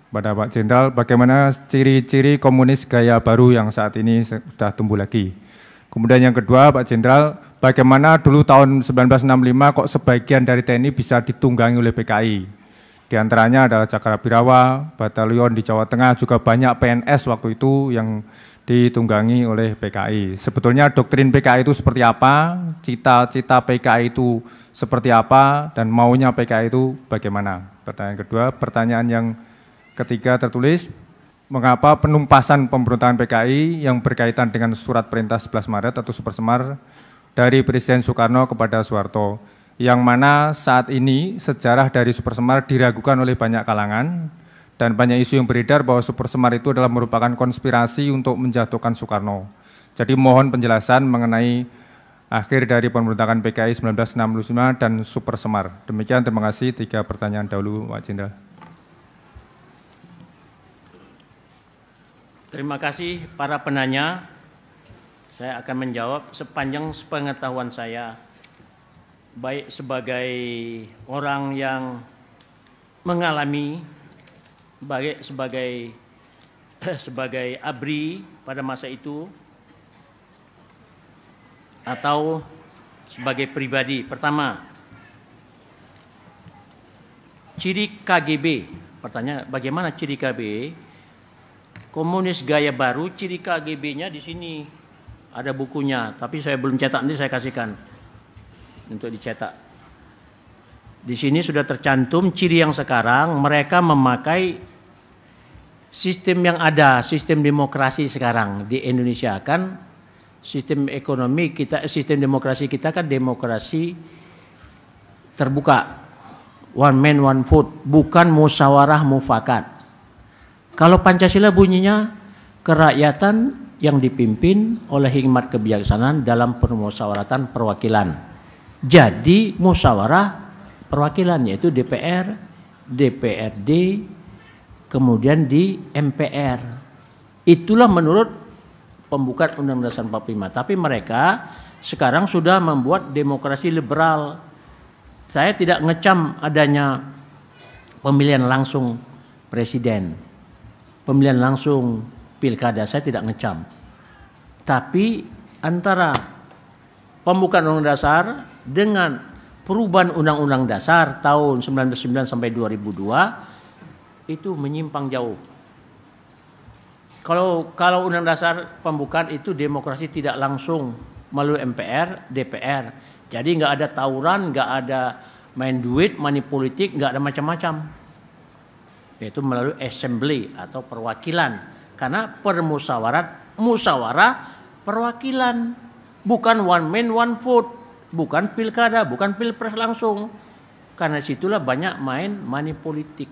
Pada Pak Jenderal, bagaimana ciri-ciri komunis gaya baru yang saat ini sudah tumbuh lagi? Kemudian yang kedua, Pak Jenderal, bagaimana dulu tahun 1965 kok sebagian dari TNI bisa ditunggangi oleh PKI? Di antaranya adalah Cakrabirawa, batalion di Jawa Tengah, juga banyak PNS waktu itu yang ditunggangi oleh PKI. Sebetulnya doktrin PKI itu seperti apa, cita-cita PKI itu seperti apa, dan maunya PKI itu bagaimana? Pertanyaan kedua. Pertanyaan yang ketiga tertulis, mengapa penumpasan pemberontakan PKI yang berkaitan dengan surat perintah 11 Maret atau Supersemar dari Presiden Soekarno kepada Soeharto, yang mana saat ini sejarah dari Supersemar diragukan oleh banyak kalangan dan banyak isu yang beredar bahwa Supersemar itu adalah merupakan konspirasi untuk menjatuhkan Soekarno. Jadi mohon penjelasan mengenai akhir dari pemberontakan PKI 1965 dan Supersemar. Demikian, terima kasih. 3 pertanyaan dahulu, Pak Jenderal. Terima kasih para penanya. Saya akan menjawab sepanjang sepengetahuan saya, baik sebagai orang yang mengalami, baik sebagai ABRI pada masa itu, atau sebagai pribadi. Pertama, ciri KGB. Pertanyaan, bagaimana ciri KGB? Komunis gaya baru, ciri KGB-nya di sini. Ada bukunya, tapi saya belum cetak, nanti saya kasihkan untuk dicetak. Di sini sudah tercantum ciri yang sekarang, mereka memakai sistem yang ada, sistem demokrasi sekarang di Indonesia kan, sistem ekonomi kita, sistem demokrasi kita kan demokrasi terbuka, one man one vote, bukan musyawarah mufakat. Kalau Pancasila bunyinya kerakyatan yang dipimpin oleh hikmat kebijaksanaan dalam permusyawaratan perwakilan. Jadi musyawarah perwakilan yaitu DPR, DPRD, kemudian di MPR. Itulah menurut pembukaan Undang-Undang Dasar 45. Tapi mereka sekarang sudah membuat demokrasi liberal. Saya tidak ngecam adanya pemilihan langsung presiden. Pemilihan langsung pilkada saya tidak ngecam. Tapi antara pembukaan Undang-Undang Dasar dengan perubahan Undang-Undang Dasar tahun 1999 sampai 2002 itu menyimpang jauh. Kalau Undang Dasar pembukaan itu demokrasi tidak langsung melalui MPR, DPR. Jadi nggak ada tawuran, nggak ada main duit, money politik, nggak ada macam-macam. Yaitu melalui assembly atau perwakilan, karena musyawarah perwakilan, bukan one man one vote, bukan pilkada, bukan pilpres langsung, karena situlah banyak main money politik.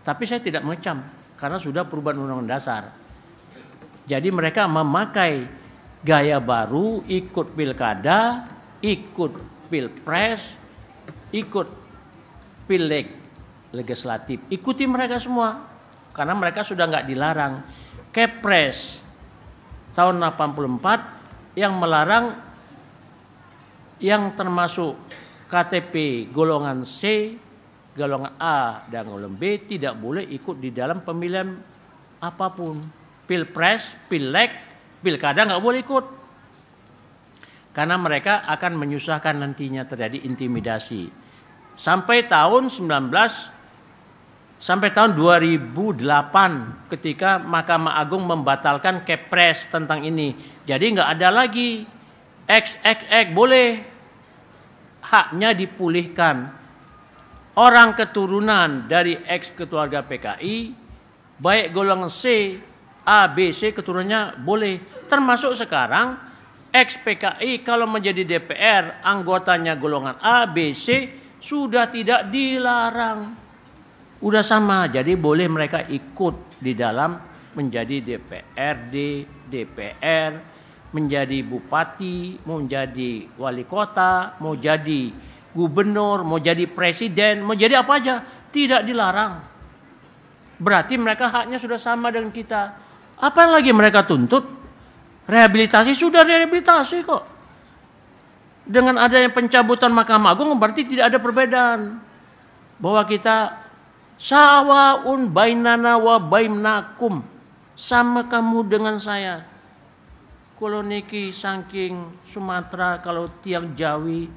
Tapi saya tidak mengecam karena sudah perubahan Undang-Undang Dasar. Jadi mereka memakai gaya baru, ikut pilkada, ikut pilpres, ikut pileg legislatif, ikuti mereka semua karena mereka sudah nggak dilarang. Kepres tahun 84 yang melarang yang termasuk KTP golongan C, golongan A dan golongan B tidak boleh ikut di dalam pemilihan apapun. Pilpres, pileg, pilkada nggak boleh ikut karena mereka akan menyusahkan, nantinya terjadi intimidasi. Sampai tahun 2008 ketika Mahkamah Agung membatalkan Kepres tentang ini. Jadi nggak ada lagi X boleh, haknya dipulihkan. Orang keturunan dari X keluarga PKI, baik golongan C, A, B, C keturunannya boleh. Termasuk sekarang X PKI kalau menjadi DPR anggotanya golongan A, B, C sudah tidak dilarang. Udah sama, jadi boleh mereka ikut di dalam menjadi DPRD, DPR, menjadi bupati, mau jadi wali kota, mau jadi gubernur, mau jadi presiden, mau jadi apa aja, tidak dilarang. Berarti mereka haknya sudah sama dengan kita. Apa yang lagi mereka tuntut? Rehabilitasi, sudah rehabilitasi kok. Dengan adanya pencabutan Mahkamah Agung berarti tidak ada perbedaan. Bahwa kita Sawaun bainana wa bainakum, sama kamu dengan saya. Kalau niki saking Sumatera, kalau tiang Jawi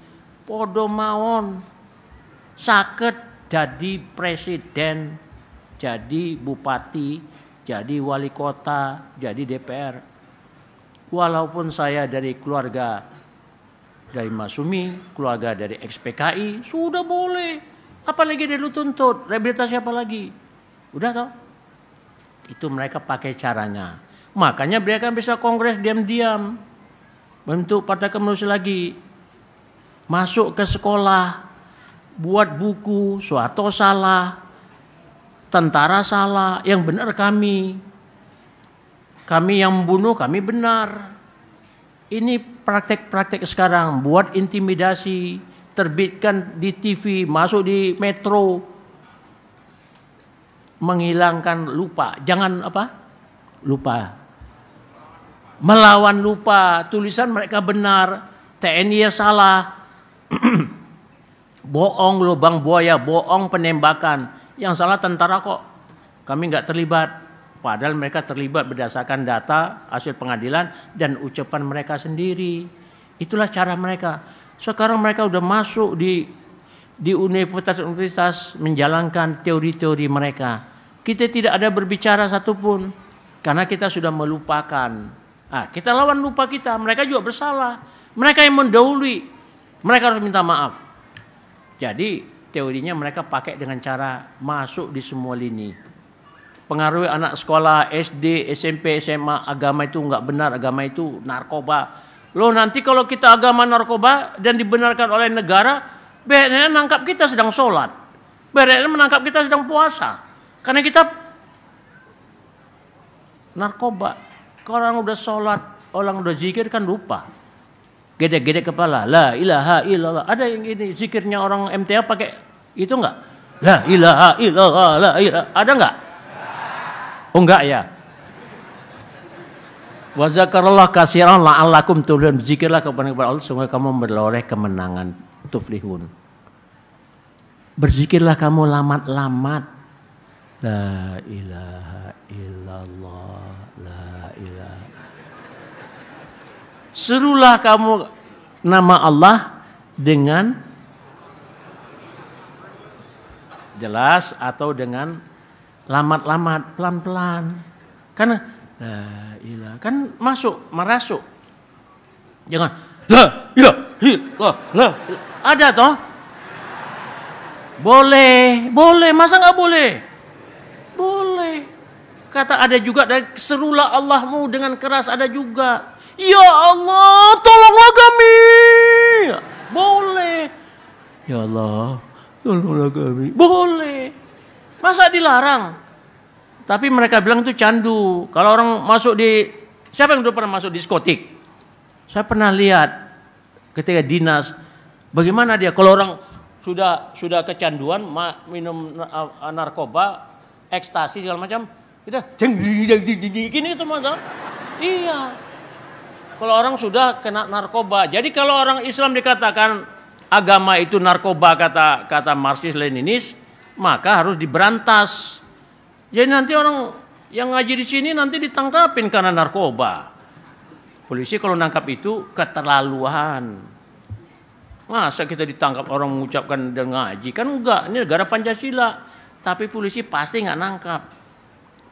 podo mawon saged jadi presiden, jadi bupati, jadi wali kota, jadi DPR. Walaupun saya dari keluarga dari Masumi, keluarga dari ex-PKI, sudah boleh. Apalagi dia lu tuntut, rehabilitasi apa lagi? Udah toh? Itu mereka pakai caranya. Makanya mereka bisa kongres diam-diam. Bentuk Partai Komunis lagi. Masuk ke sekolah, buat buku, Soeharto salah, tentara salah, yang benar kami. Kami yang membunuh, kami benar. Ini praktek-praktek sekarang, buat intimidasi, terbitkan di TV, masuk di metro, menghilangkan lupa. Jangan apa? Lupa. Melawan lupa. Tulisan mereka benar, TNI ya salah. Bohong lubang buaya, bohong penembakan. Yang salah tentara kok. Kami nggak terlibat. Padahal mereka terlibat berdasarkan data, hasil pengadilan, dan ucapan mereka sendiri. Itulah cara mereka. Sekarang mereka udah masuk di universitas-universitas menjalankan teori-teori mereka. Kita tidak ada berbicara satupun karena kita sudah melupakan. Kita lawan lupa kita. Mereka juga bersalah. Mereka yang mendahului. Mereka harus minta maaf. Jadi teorinya mereka pakai dengan cara masuk di semua lini. Pengaruhi anak sekolah SD, SMP, SMA, agama itu nggak benar, agama itu narkoba. Loh nanti kalau kita agama narkoba dan dibenarkan oleh negara, BNN menangkap kita sedang sholat. BNN menangkap kita sedang puasa. Karena kita narkoba. Kalau orang udah sholat, orang udah zikir kan lupa. Gede-gede kepala, la ilaha illallah. Ada yang ini zikirnya orang MTA pakai itu enggak? La ilaha illallah, la ilaha. Ada enggak? Oh enggak ya. Wa zakarallah katsiran la'allakum tuflihun. Zikirlah kepada Allah sehingga kamu beroleh kemenangan, tuflihun. Berzikirlah kamu lamat-lamat. La ilaha illallah, la ilaha. Serulah kamu nama Allah dengan jelas atau dengan lamat-lamat, pelan-pelan. Karena la ilaha kan merasuk. Jangan la ilaha, la. Ada toh? Boleh, masa nggak boleh? Boleh. Kata ada juga, serulah Allahmu dengan keras, ada juga. Ya Allah, tolonglah kami. Boleh. Ya Allah, tolonglah kami. Boleh. Masa dilarang? Tapi mereka bilang itu candu. Kalau orang masuk di, siapa yang udah pernah masuk diskotik? Saya pernah lihat ketika dinas. Bagaimana dia? Kalau orang sudah kecanduan minum narkoba, ekstasi segala macam, kita gini semua tuh. Iya. Kalau orang sudah kena narkoba. Jadi kalau orang Islam dikatakan agama itu narkoba kata Marxis Leninis, maka harus diberantas. Jadi nanti orang yang ngaji di sini nanti ditangkapin karena narkoba. Polisi kalau nangkap itu keterlaluan. Masa kita ditangkap orang mengucapkan dan ngaji? Kan enggak, ini negara Pancasila. Tapi polisi pasti nggak nangkap.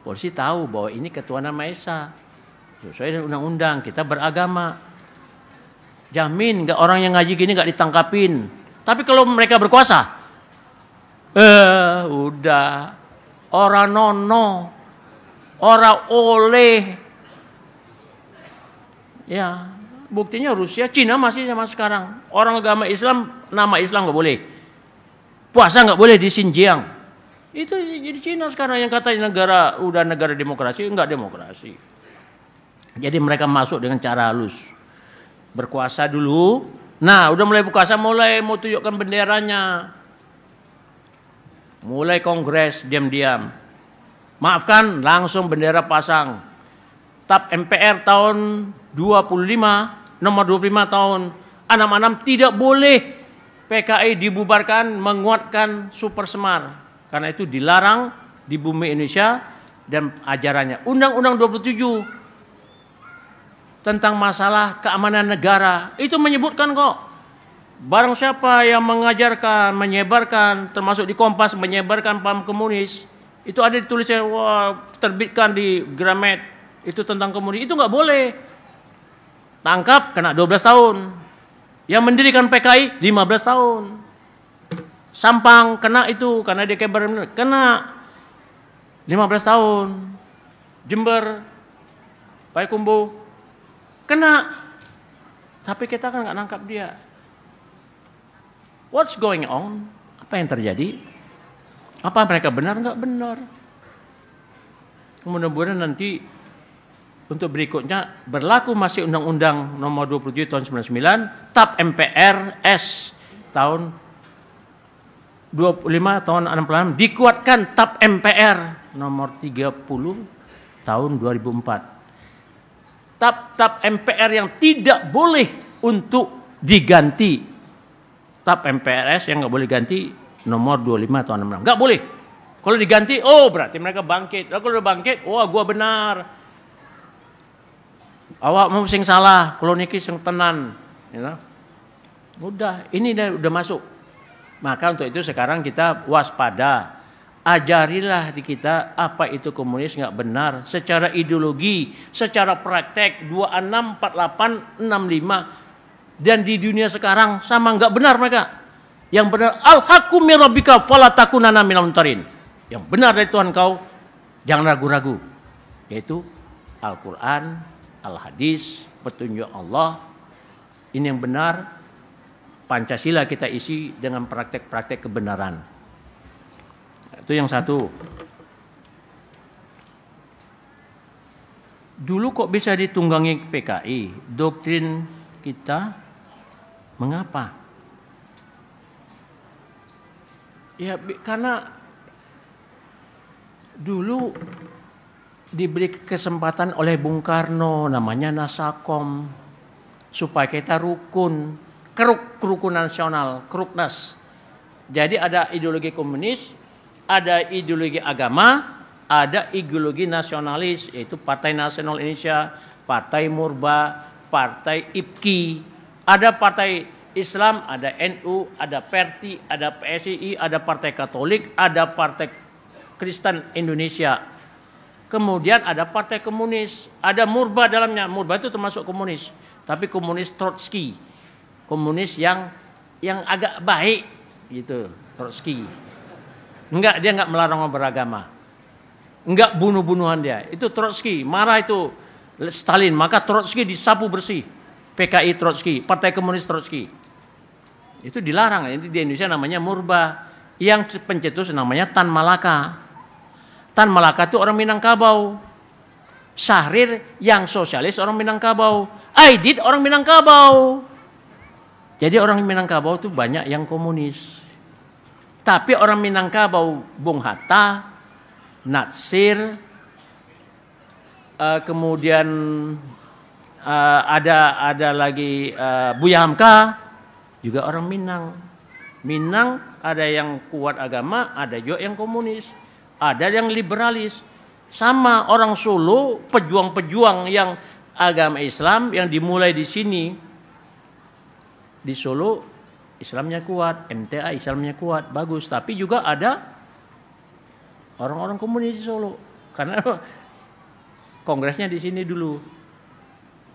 Polisi tahu bahwa ini ketuhanan Maha Esa. Sesuai dengan undang-undang, kita beragama. Jamin nggak orang yang ngaji gini nggak ditangkapin. Tapi kalau mereka berkuasa, udah. Orang nono, orang oleh. Ya, buktinya Rusia, Cina masih sama sekarang. Orang agama Islam, nama Islam nggak boleh. Puasa nggak boleh di Xinjiang. Itu jadi Cina sekarang yang katanya udah negara demokrasi, enggak demokrasi. Jadi mereka masuk dengan cara halus. Berkuasa dulu. Nah, udah mulai berkuasa, mulai mau tunjukkan benderanya. Mulai kongres diam-diam. Maafkan, langsung bendera pasang. TAP MPR tahun 25, nomor 25 tahun 66 tidak boleh PKI dibubarkan, menguatkan Super Semar. Karena itu dilarang di bumi Indonesia dan ajarannya. Undang-Undang 27 tentang masalah keamanan negara itu menyebutkan kok, barang siapa yang mengajarkan, menyebarkan, termasuk di Kompas menyebarkan paham komunis, itu ada ditulisnya, wah, terbitkan di Gramet, itu tentang komunis, itu nggak boleh. Tangkap, kena 12 tahun. Yang mendirikan PKI 15 tahun. Sampang kena itu karena dia kena 15 tahun. Jember, Payakumbuh kena. Tapi kita kan nggak nangkap dia. What's going on? Apa yang terjadi? Apa mereka benar? Nggak benar. Mudah-mudahan nanti untuk berikutnya berlaku masih Undang-Undang Nomor 27 tahun 99, TAP MPR S tahun 25 tahun 66 dikuatkan TAP MPR Nomor 30 tahun 2004. TAP MPR yang tidak boleh untuk diganti. TAP MPRS yang nggak boleh ganti Nomor 25 tahun 66. Nggak boleh. Kalau diganti, oh berarti mereka bangkit. Kalau udah bangkit, wah gua benar. Awak mau sing salah, kalau niki sing tenan, you know? Udah, ini udah masuk. Maka untuk itu sekarang kita waspada, ajarilah di kita apa itu komunis nggak benar, secara ideologi, secara praktek 26, 48, 65, dan di dunia sekarang sama nggak benar mereka. Yang benar al-haqqu min rabbika fala takunanna minal mumtarin. Yang benar dari Tuhan kau, jangan ragu-ragu, yaitu Al-Quran, Al-Hadis, petunjuk Allah. Ini yang benar. Pancasila kita isi dengan praktek-praktek kebenaran. Itu yang satu. Dulu kok bisa ditunggangi PKI? Doktrin kita mengapa? Ya karena dulu diberi kesempatan oleh Bung Karno, namanya Nasakom, supaya kita rukun, kerukunan nasional, Kruknas. Jadi ada ideologi komunis, ada ideologi agama, ada ideologi nasionalis, yaitu Partai Nasional Indonesia, Partai Murba, Partai IPKI, ada Partai Islam, ada NU, ada PERTI, ada PSII, ada Partai Katolik, ada Partai Kristen Indonesia. Kemudian ada Partai Komunis, ada Murba dalamnya. Murba itu termasuk komunis, tapi komunis Trotsky, komunis yang agak baik gitu, Trotsky. Dia enggak melarang beragama, enggak bunuh-bunuhan dia. Itu Trotsky, marah itu Stalin, maka Trotsky disapu bersih. PKI Trotsky, Partai Komunis Trotsky. Itu dilarang. Ini di Indonesia namanya Murba. Yang pencetus namanya Tan Malaka. Tan Malaka itu orang Minangkabau. Syahrir yang sosialis orang Minangkabau. Aidit orang Minangkabau. Jadi orang Minangkabau itu banyak yang komunis. Tapi orang Minangkabau, Bung Hatta, Natsir, kemudian ada lagi Buya Hamka, juga orang Minang. Minang ada yang kuat agama, ada juga yang komunis. Ada yang liberalis. Sama orang Solo, pejuang-pejuang yang agama Islam yang dimulai di sini. Di Solo Islamnya kuat, MTA Islamnya kuat, bagus. Tapi juga ada orang-orang komunis di Solo. Karena kongresnya di sini dulu.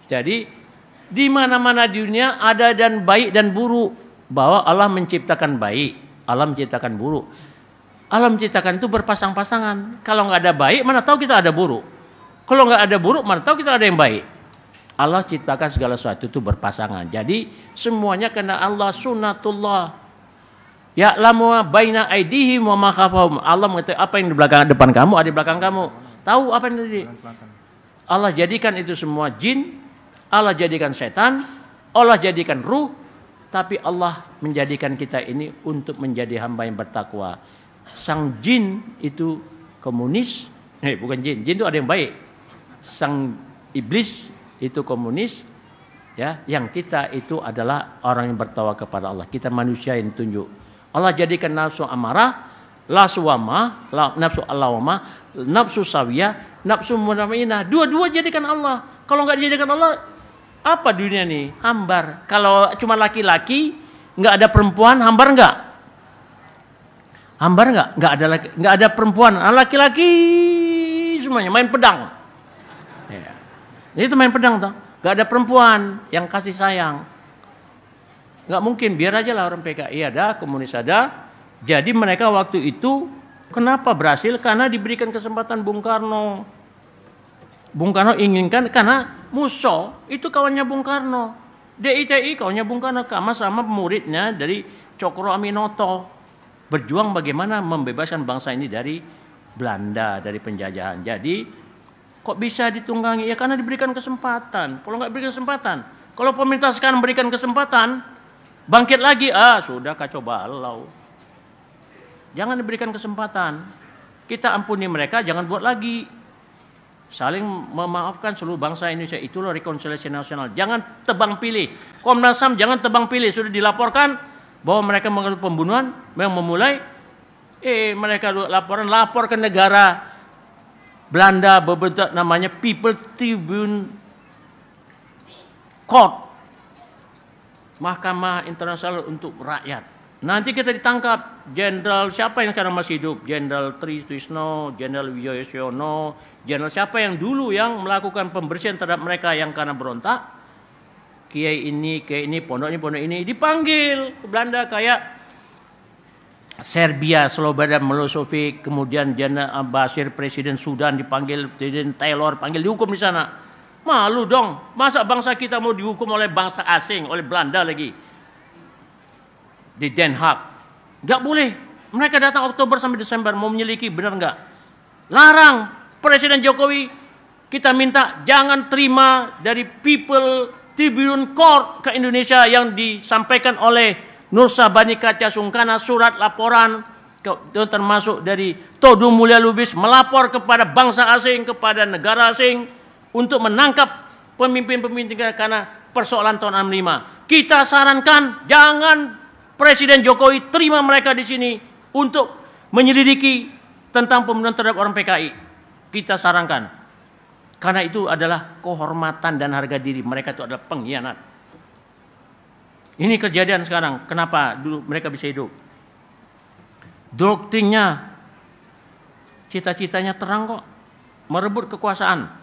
Jadi di mana-mana di dunia ada dan baik dan buruk. Bahwa Allah menciptakan baik, Allah menciptakan buruk. Allah menciptakan itu berpasang-pasangan. Kalau nggak ada baik, mana tahu kita ada buruk. Kalau nggak ada buruk, mana tahu kita ada yang baik. Allah ciptakan segala sesuatu itu berpasangan. Jadi semuanya kena Allah, sunnatullah. Ya'lamu baina aidihim wa ma khafahum. Allah mengetahui apa yang di belakang depan kamu, ada di belakang kamu. Tahu apa yang terjadi. Allah jadikan itu semua jin, Allah jadikan setan, Allah jadikan ruh, tapi Allah menjadikan kita ini untuk menjadi hamba yang bertakwa. Sang jin itu komunis, bukan jin itu ada yang baik. Sang iblis itu komunis, ya, yang kita itu adalah orang yang bertakwa kepada Allah. Kita manusia yang tunjuk. Allah jadikan nafsu amarah, la suwama, nafsu allawama, nafsu sawiyah, nafsu mutmainnah. Dua-dua jadikan Allah. Kalau nggak dijadikan Allah, apa dunia ini? Hambar. Kalau cuma laki-laki, nggak ada perempuan, hambar nggak? Hambar nggak? Nggak ada perempuan, laki-laki semuanya main pedang. Ya. Itu main pedang tuh. Nggak ada perempuan yang kasih sayang. Nggak mungkin, biar aja lah orang PKI ada, komunis ada. Jadi mereka waktu itu kenapa berhasil? Karena diberikan kesempatan Bung Karno. Bung Karno inginkan, karena Musso itu kawannya Bung Karno. DITI kawannya Bung Karno, sama muridnya dari Cokro Aminoto. Berjuang bagaimana membebaskan bangsa ini dari Belanda, dari penjajahan. Jadi kok bisa ditunggangi? Ya karena diberikan kesempatan. Kalau nggak berikan kesempatan, kalau pemerintah sekarang berikan kesempatan, bangkit lagi, sudah kacau balau. Jangan diberikan kesempatan. Kita ampuni mereka, jangan buat lagi. Saling memaafkan seluruh bangsa Indonesia. Itulah rekonsiliasi nasional. Jangan tebang pilih. Komnas HAM jangan tebang pilih. Sudah dilaporkan bahwa mereka melakukan pembunuhan, yang memulai, mereka lapor ke negara Belanda berbentuk namanya People Tribune Court, Mahkamah Internasional untuk Rakyat. Nanti kita ditangkap. Jenderal siapa yang sekarang masih hidup? Jenderal Tri Trisno, Jenderal Wijoyono, Jenderal siapa yang dulu yang melakukan pembersihan terhadap mereka yang karena berontak? Kiai ini, pondok ini dipanggil ke Belanda kayak Serbia, Slobodan Milosevic, kemudian Jenderal Bashir, Presiden Sudan dipanggil, Presiden Taylor panggil, dihukum di sana. Malu dong, masa bangsa kita mau dihukum oleh bangsa asing, oleh Belanda lagi di Den Haag? Nggak boleh. Mereka datang Oktober sampai Desember mau menyelidiki, benar nggak? Larang. Presiden Jokowi kita minta jangan terima dari People Tribune Court ke Indonesia yang disampaikan oleh Nur Sabani Kaca Sungkana, surat laporan termasuk dari Todung Mulya Lubis melapor kepada bangsa asing, kepada negara asing untuk menangkap pemimpin-pemimpin karena persoalan tahun 65. Kita sarankan jangan Presiden Jokowi terima mereka di sini untuk menyelidiki tentang pembunuhan terhadap orang PKI. Kita sarankan. Karena itu adalah kehormatan dan harga diri. Mereka itu adalah pengkhianat. Ini kejadian sekarang. Kenapa dulu mereka bisa hidup? Doktrinnya, cita-citanya terang kok. Merebut kekuasaan.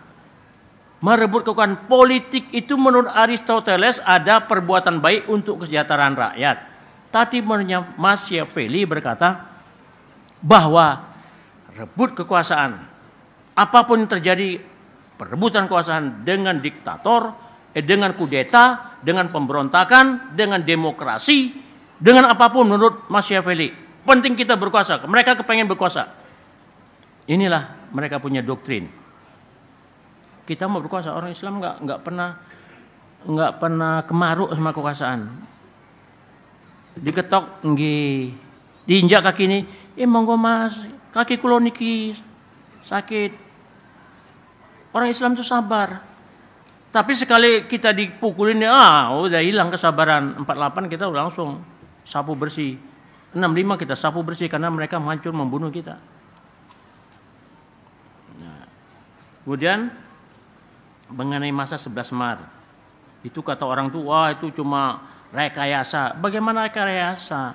Merebut kekuasaan politik itu menurut Aristoteles ada perbuatan baik untuk kesejahteraan rakyat. Tapi menurut Machiavelli berkata bahwa rebut kekuasaan, apapun yang terjadi, perebutan kekuasaan dengan diktator, dengan kudeta, dengan pemberontakan, dengan demokrasi, dengan apapun menurut Machiavelli, penting kita berkuasa. Mereka kepengen berkuasa. Inilah mereka punya doktrin. Kita mau berkuasa, orang Islam nggak pernah kemaruk sama kekuasaan. Diketok, diinjak kaki ini, monggo mas, kaki kulo niki sakit. Orang Islam itu sabar. Tapi sekali kita dipukulin, udah hilang kesabaran. 48 kita udah langsung sapu bersih. 65 kita sapu bersih karena mereka hancur membunuh kita. Nah, kemudian mengenai masa 11 Maret, itu kata orang tua, itu cuma rekayasa. Bagaimana rekayasa?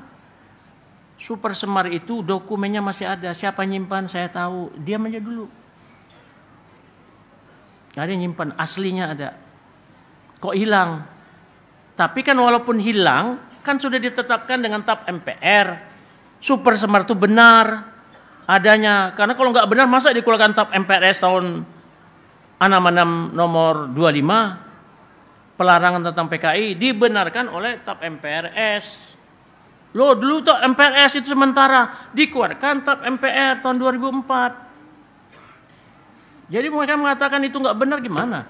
Super Semar itu dokumennya masih ada. Siapa nyimpan saya tahu. Diam aja dulu. Gak ada yang nyimpan. Aslinya ada. Kok hilang? Tapi kan walaupun hilang, kan sudah ditetapkan dengan TAP MPR. Super Semar itu benar adanya. Karena kalau nggak benar, masa dikeluarkan TAP MPRS tahun 66 nomor 25, pelarangan tentang PKI dibenarkan oleh TAP MPRS. Loh, dulu TAP MPRS itu sementara, dikeluarkan TAP MPR tahun 2004. Jadi mereka mengatakan itu nggak benar gimana?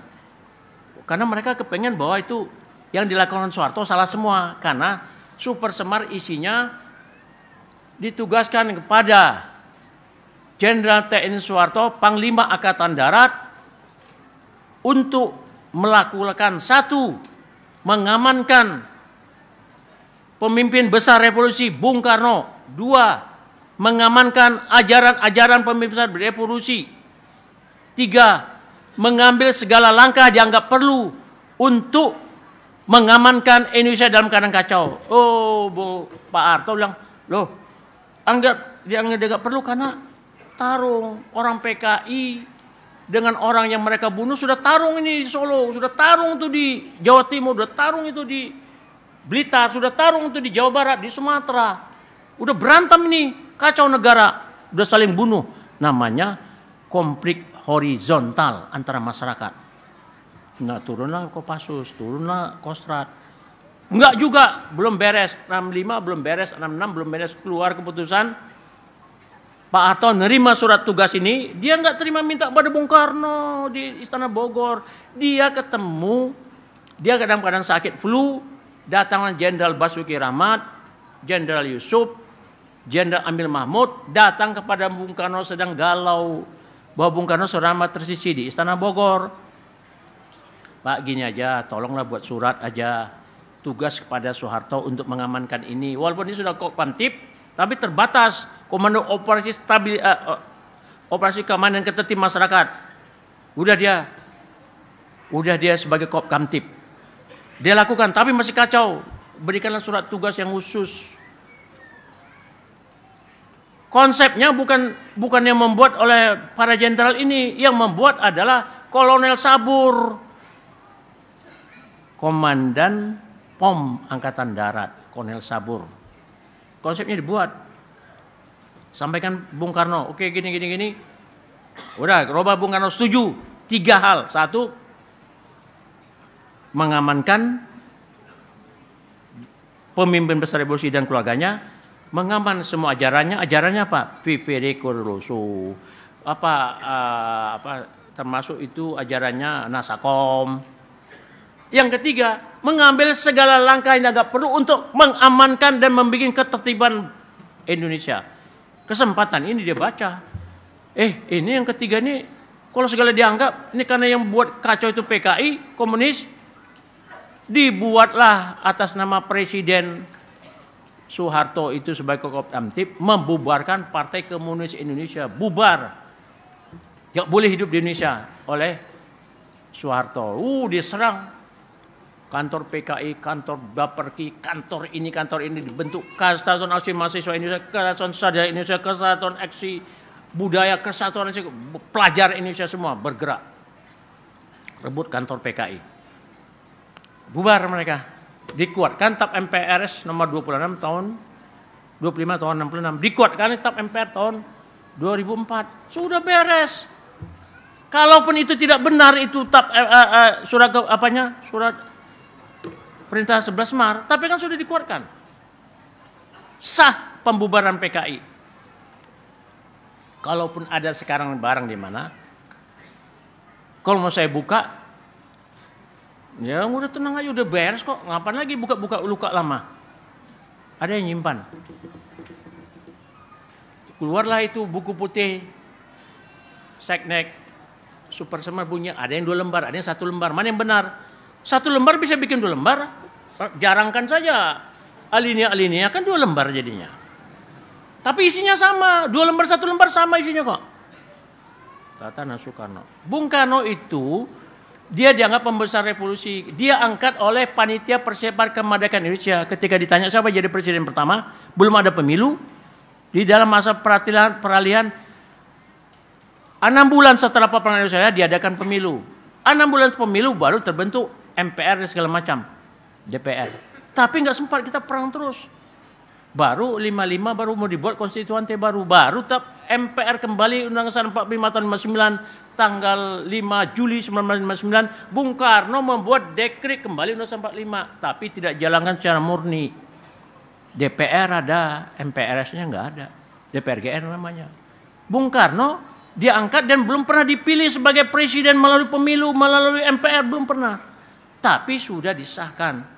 Karena mereka kepengen bahwa itu yang dilakukan Soeharto salah semua. Karena Super Semar isinya ditugaskan kepada Jenderal TNI Soeharto, Panglima Angkatan Darat, untuk melakukan satu, mengamankan pemimpin besar revolusi Bung Karno. 2, mengamankan ajaran-ajaran pemimpin revolusi. 3. Mengambil segala langkah dianggap perlu untuk mengamankan Indonesia dalam keadaan kacau. Oh, Pak Harto bilang, loh, dianggap perlu karena tarung orang PKI dengan orang yang mereka bunuh sudah tarung ini di Solo, sudah tarung itu di Jawa Timur, sudah tarung itu di Blitar, sudah tarung itu di Jawa Barat, di Sumatera. Udah berantem ini, kacau negara, udah saling bunuh. Namanya konflik horizontal antara masyarakat. Nah, turunlah Kopassus, turunlah Kostrad. Enggak juga, belum beres. 65 belum beres, 66 belum beres, keluar keputusan. Pak Harto nerima surat tugas ini, dia enggak terima minta pada Bung Karno di Istana Bogor. Dia ketemu, dia dalam keadaan sakit flu, datanglah Jenderal Basuki Rahmat, Jenderal Yusuf, Jenderal Amil Mahmud, datang kepada Bung Karno sedang galau, bahwa Bung Karno selama tersisi di Istana Bogor. Pak, gini aja, tolonglah buat surat aja tugas kepada Soeharto untuk mengamankan ini. Walaupun ini sudah Kopkamtib, tapi terbatas Komando Operasi Keamanan dan Ketertiban Masyarakat. Udah dia sebagai Kopkamtib. Dia lakukan, tapi masih kacau. Berikanlah surat tugas yang khusus. Konsepnya bukan yang membuat oleh para jenderal ini, yang membuat adalah Kolonel Sabur, Komandan POM Angkatan Darat, Kolonel Sabur. Konsepnya dibuat, sampaikan Bung Karno, oke gini. Udah, Roba Bung Karno setuju. 3 hal. 1, mengamankan pemimpin besar revolusi dan keluarganya, mengaman semua ajarannya apa? Vivere Corloso, termasuk itu ajarannya Nasakom. Yang ketiga, mengambil segala langkah yang agak perlu untuk mengamankan dan membuat ketertiban Indonesia. Kesempatan ini dia baca. Ini yang ketiga ini, kalau segala dianggap, ini karena yang buat kacau itu PKI, komunis, dibuatlah atas nama Presiden Soeharto itu sebagai Kopkamtib membubarkan Partai Komunis Indonesia, bubar. Tidak boleh hidup di Indonesia oleh Soeharto. Diserang kantor PKI, kantor Baperki, kantor ini dibentuk Kesatuan Aksi Mahasiswa Indonesia, Kesatuan Sadar Indonesia, Kesatuan Aksi Budaya, Kesatuan Aksi Pelajar Indonesia, semua bergerak rebut kantor PKI. Bubar mereka. Dikuatkan TAP MPRS nomor 25 tahun 66, dikuatkan TAP MPR tahun 2004. Sudah beres. Kalaupun itu tidak benar, itu TAP surat perintah 11 Maret, tapi kan sudah dikuatkan. Sah pembubaran PKI. Kalaupun ada sekarang barang di mana, kalau mau saya buka, ya udah tenang aja, udah beres kok. Ngapain lagi buka-buka luka lama? Ada yang nyimpan. Keluarlah itu buku putih Seknek Super Semar punya. Ada yang 2 lembar, ada yang 1 lembar. Mana yang benar? 1 lembar bisa bikin 2 lembar. Jarangkan saja alinea kan 2 lembar jadinya. Tapi isinya sama, 2 lembar 1 lembar sama isinya kok. Kata Soekarno. Bung Karno itu dia dianggap pembesar revolusi. Dia angkat oleh panitia persiapan kemerdekaan Indonesia. Ketika ditanya siapa jadi presiden pertama, belum ada pemilu. Di dalam masa peralihan 6 bulan setelah peperangan Indonesia diadakan pemilu. 6 bulan pemilu baru terbentuk MPR dan segala macam, DPR. Tapi nggak sempat, kita perang terus. Baru 55 baru mau dibuat konstituante baru TAP MPR kembali Undang-Undang 45 tahun 59 tanggal 5 Juli 1959 Bung Karno membuat dekret kembali Undang-Undang 45, tapi tidak jalankan secara murni. DPR ada, MPRS-nya nggak ada. DPRGR namanya. Bung Karno dia angkat dan belum pernah dipilih sebagai presiden melalui pemilu, melalui MPR, belum pernah. Tapi sudah disahkan.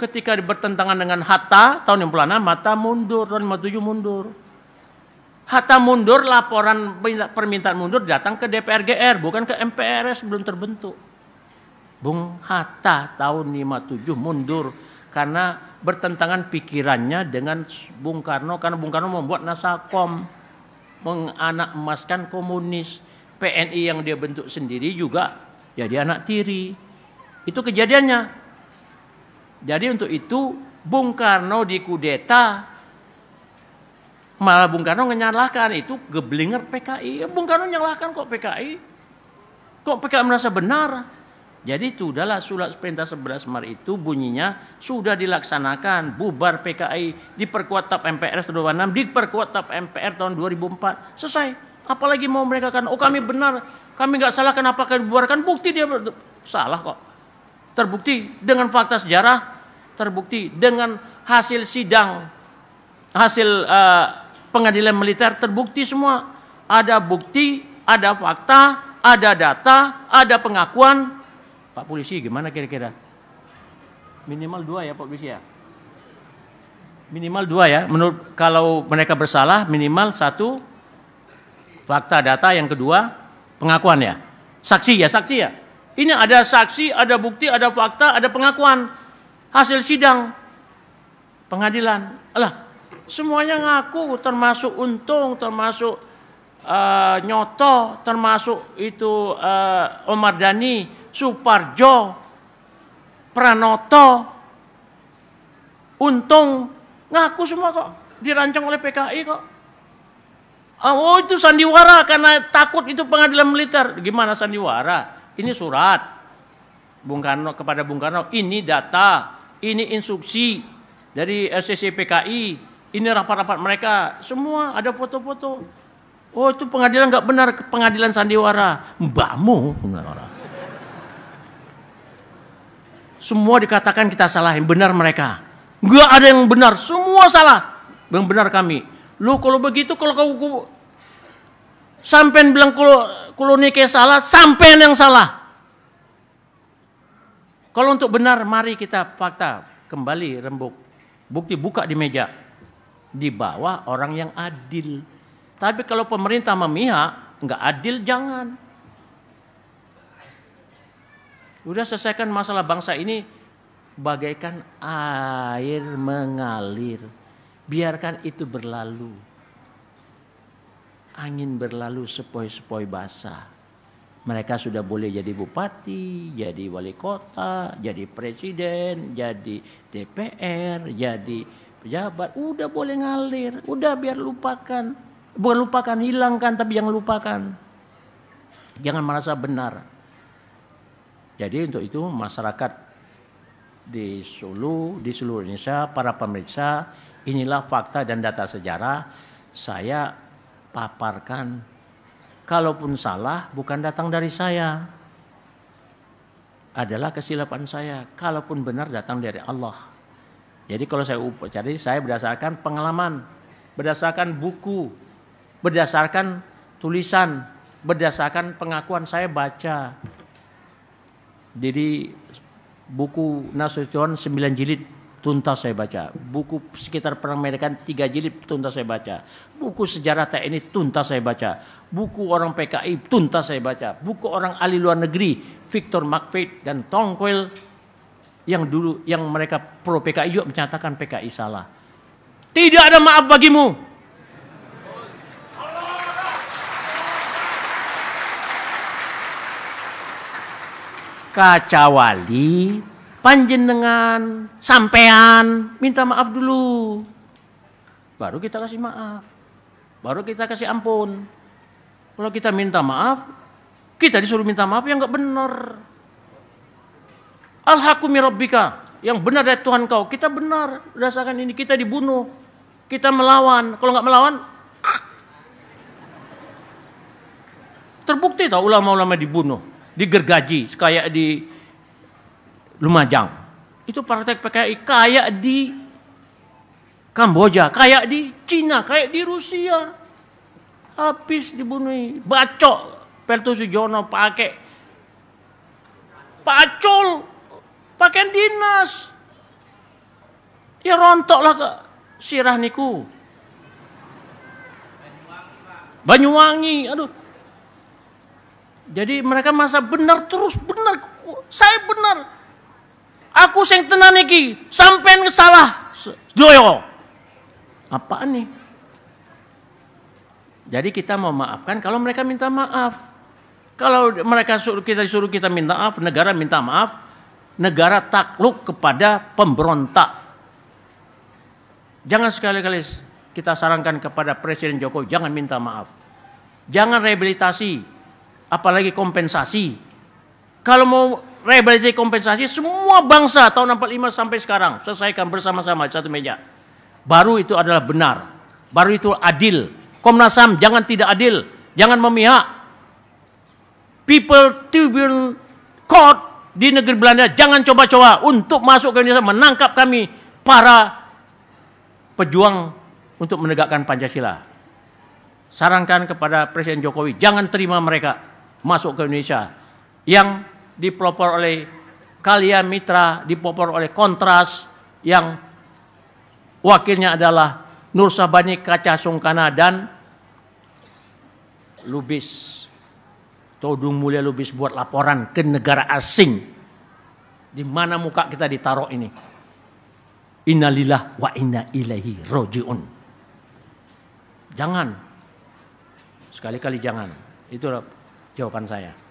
Ketika bertentangan dengan Hatta tahun 66, Hatta mundur, tahun 57 mundur. Hatta mundur, laporan permintaan mundur datang ke DPRGR, bukan ke MPRS, belum terbentuk. Bung Hatta tahun 57 mundur karena bertentangan pikirannya dengan Bung Karno, karena Bung Karno membuat Nasakom, menganak emaskan komunis. PNI yang dia bentuk sendiri juga jadi anak tiri. Itu kejadiannya. Jadi untuk itu Bung Karno dikudeta, malah Bung Karno menyalahkan itu geblinger PKI. Bung Karno menyalahkan kok PKI. Kok PKI merasa benar? Jadi itu udahlah surat perintah 11 Maret itu bunyinya sudah dilaksanakan, bubar PKI, diperkuat TAP MPR 26, diperkuat TAP MPR tahun 2004, selesai. Apalagi mau mereka kan, oh kami benar, kami nggak salah, kenapa kami bubarkan? Bukti dia salah kok. Terbukti dengan fakta sejarah, terbukti dengan hasil sidang, hasil pengadilan militer, terbukti semua. Ada bukti, ada fakta, ada data, ada pengakuan. Pak Polisi gimana kira-kira? Minimal 2 ya Pak Polisi ya? Minimal 2 ya. Menurut kalau mereka bersalah minimal 1 fakta data, yang kedua pengakuan ya. Saksi ya, saksi ya. Ini ada saksi, ada bukti, ada fakta, ada pengakuan. Hasil sidang pengadilan. Alah, semuanya ngaku, termasuk Untung, termasuk Nyoto, termasuk itu Omar Dhani, Suparjo, Pranoto, Untung, ngaku semua kok, dirancang oleh PKI kok. Oh itu sandiwara karena takut itu pengadilan militer. Gimana sandiwara? Ini surat Bung Karno kepada Bung Karno, ini data, ini instruksi dari SCC PKI, ini rapat-rapat mereka, semua ada foto-foto. Oh itu pengadilan nggak benar, pengadilan sandiwara. Mbakmu benar. Semua dikatakan kita salahin, benar mereka. Nggak ada yang benar, semua salah. Yang benar kami. Lu kalau begitu, kalau kau sampean bilang kalau nike salah, sampean yang salah. Kalau untuk benar, mari kita fakta kembali rembuk. Bukti buka di meja. Di bawah orang yang adil. Tapi kalau pemerintah memihak, nggak adil jangan. Udah selesaikan masalah bangsa ini bagaikan air mengalir. Biarkan itu berlalu. Angin berlalu sepoi-sepoi basah. Mereka sudah boleh jadi bupati, jadi wali kota, jadi presiden, jadi DPR, jadi pejabat. Udah boleh ngalir. Udah biar lupakan. Bukan lupakan, hilangkan, tapi jangan lupakan. Jangan merasa benar. Jadi untuk itu masyarakat di Solo, di seluruh Indonesia, para pemeriksa, inilah fakta dan data sejarah. Saya paparkan, kalaupun salah bukan datang dari saya, adalah kesilapan saya. Kalaupun benar datang dari Allah. Jadi kalau saya berdasarkan pengalaman, berdasarkan buku, berdasarkan tulisan, berdasarkan pengakuan saya baca. Jadi buku Nasution 9 jilid tuntas saya baca. Buku sekitar perang Amerikan 3 jilid tuntas saya baca. Buku sejarah TNI tuntas saya baca. Buku orang PKI tuntas saya baca. Buku orang ahli luar negeri Victor McFate dan Tongquel yang dulu yang mereka pro PKI juga menyatakan PKI salah. Tidak ada maaf bagimu. Kacawali panjenengan sampean minta maaf dulu, baru kita kasih maaf, baru kita kasih ampun. Kalau kita minta maaf, kita disuruh minta maaf yang nggak benar. Al-haqqu min rabbika, yang benar dari Tuhan kau. Kita benar berdasarkan ini, kita dibunuh, kita melawan. Kalau nggak melawan, terbukti tahu ulama-ulama dibunuh, digergaji kayak di Lumajang. Itu praktek PKI kayak di Kamboja, kayak di Cina, kayak di Rusia. Habis dibunuh. Bacok Pelto Sujono pakai pacul, pakaian dinas. Ya rontoklah ke sirah niku. Banyuwangi, aduh. Jadi mereka masa benar terus benar. Saya benar. Aku sing tenan iki, sampean salah doyo. Apaan nih? Jadi kita mau maafkan kalau mereka minta maaf. Kalau mereka disuruh kita minta maaf, negara minta maaf, negara takluk kepada pemberontak. Jangan sekali-kali kita sarankan kepada Presiden Jokowi, jangan minta maaf. Jangan rehabilitasi, apalagi kompensasi. Kalau mau rehabilitasi kompensasi, semua bangsa tahun 45 sampai sekarang selesaikan bersama-sama di satu meja. Baru itu adalah benar, baru itu adil. Komnas HAM jangan tidak adil, jangan memihak. People Tribune Court di negeri Belanda jangan coba-coba untuk masuk ke Indonesia menangkap kami para pejuang untuk menegakkan Pancasila. Sarankan kepada Presiden Jokowi, jangan terima mereka masuk ke Indonesia yang dipelopor oleh Kalya Mitra, dipelopor oleh Kontras, yang wakilnya adalah Nur Sabani Kaca Sungkana dan Lubis. Todung Mulia Lubis buat laporan ke negara asing. Di mana muka kita ditaruh ini? Innalillah wa inna ilaihi roji'un. Jangan. Sekali-kali jangan. Itu jawaban saya.